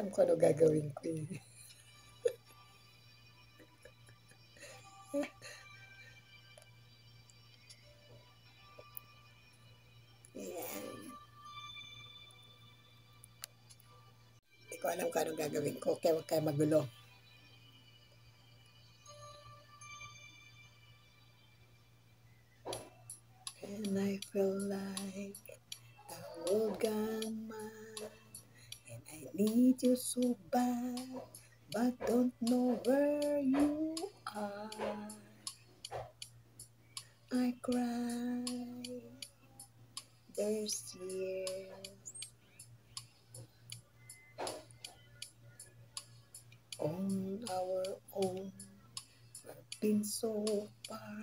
alam ko ano gagawin ko eh. Ayan. Hindi ko alam kung ano gagawin ko, kaya huwag kayo magulo. And I feel like the world gone mad, and I need you so bad, but don't know where you are. I cry, there's tears on our own. We've been so far,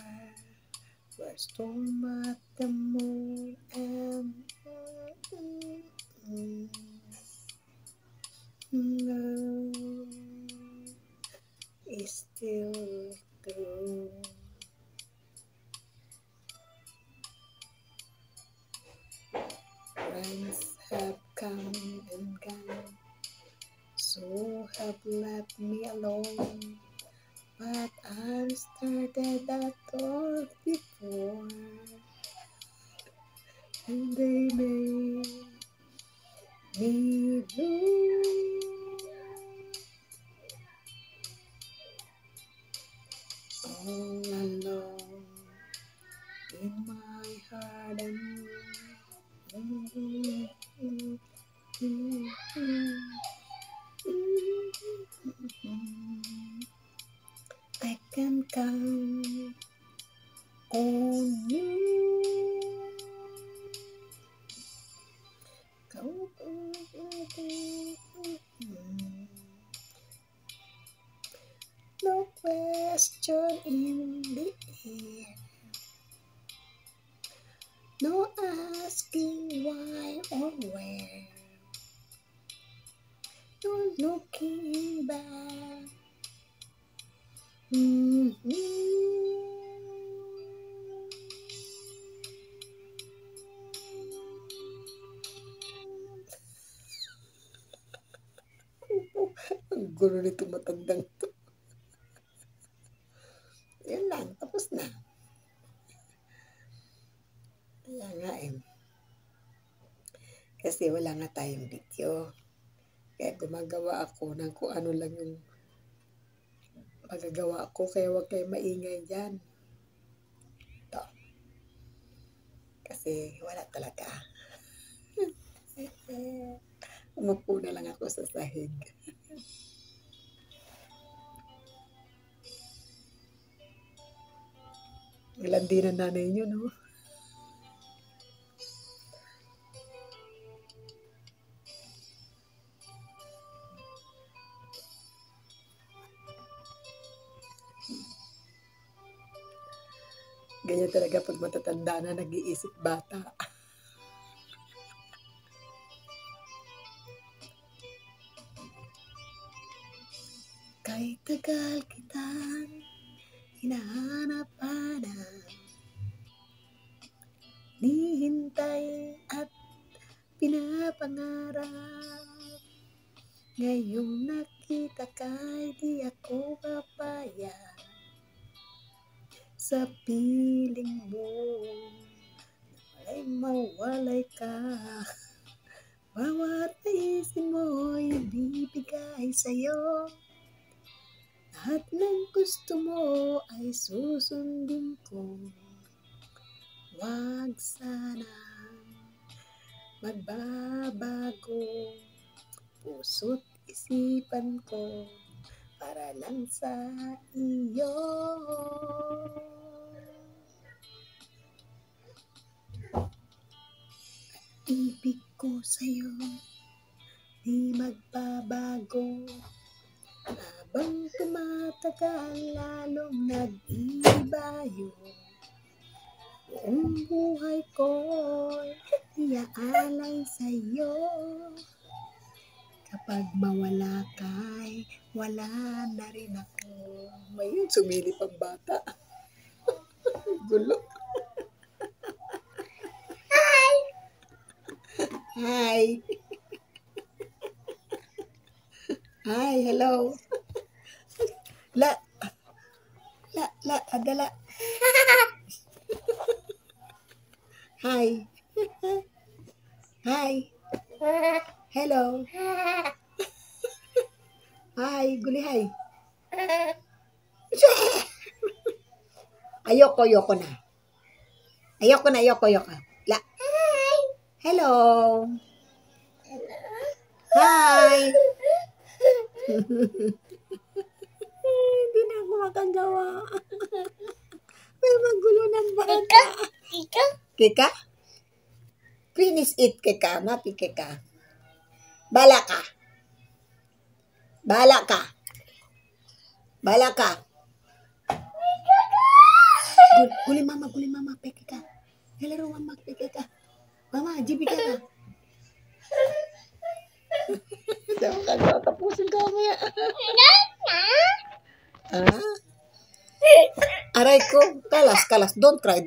we're storm at the moon, and love is still true. Friends have come and gone, so have left me alone. But I'm started at all before, and they made me blue. All alone in my heart and I can count on you. No question in the air, no asking why or where, no looking back. Ang gulo nito matandang to. Yan lang, tapos na. Kaya nga eh. Kasi wala nga tayong video. Kaya gumagawa ako ng kung ano lang yung magagawa ko. Kaya huwag kayo maingay dyan. Ito. Kasi wala talaga. Umupo na lang ako sa sahig. Ilandi na nanay nyo, no? Ganyan talaga pag matatanda na, nag-iisip bata. Kahit tagal kitang hinahanap-hanap, nihintay at pinapangarap, ngayong nakita ka'y di ako papayag sa piling mo, walay mawalay ka. Bawat naisin mo'y bibigay sa'yo, lahat ng gusto mo ay susundin ko. Wag sana magbabago puso't isipan ko para lang sa iyo. Ibig ko sa'yo di magbabago, habang tumatagal lalong nag-iiba yun. Buong buhay ko'y iaalay sa'yo, kapag mawala ka'y wala na rin ako. Mayroon sumilip ang bata. Gulo. Hi! Hi, hello. La, adala. Hi. Hi. Hello. Hi, guli hi. Ayoko na. Ayoko na. La. Hello. Hi. Hindi na ako makagawa. May magulo ng bata. Kika? Finish it, Kika. Mapi, Kika. Bala ka. Guli mama, peke ka. Hello, mama, peke ka. Mama, jibi ka na. Tapusin ka mamaya. Aray ko. Kalas. Don't cry.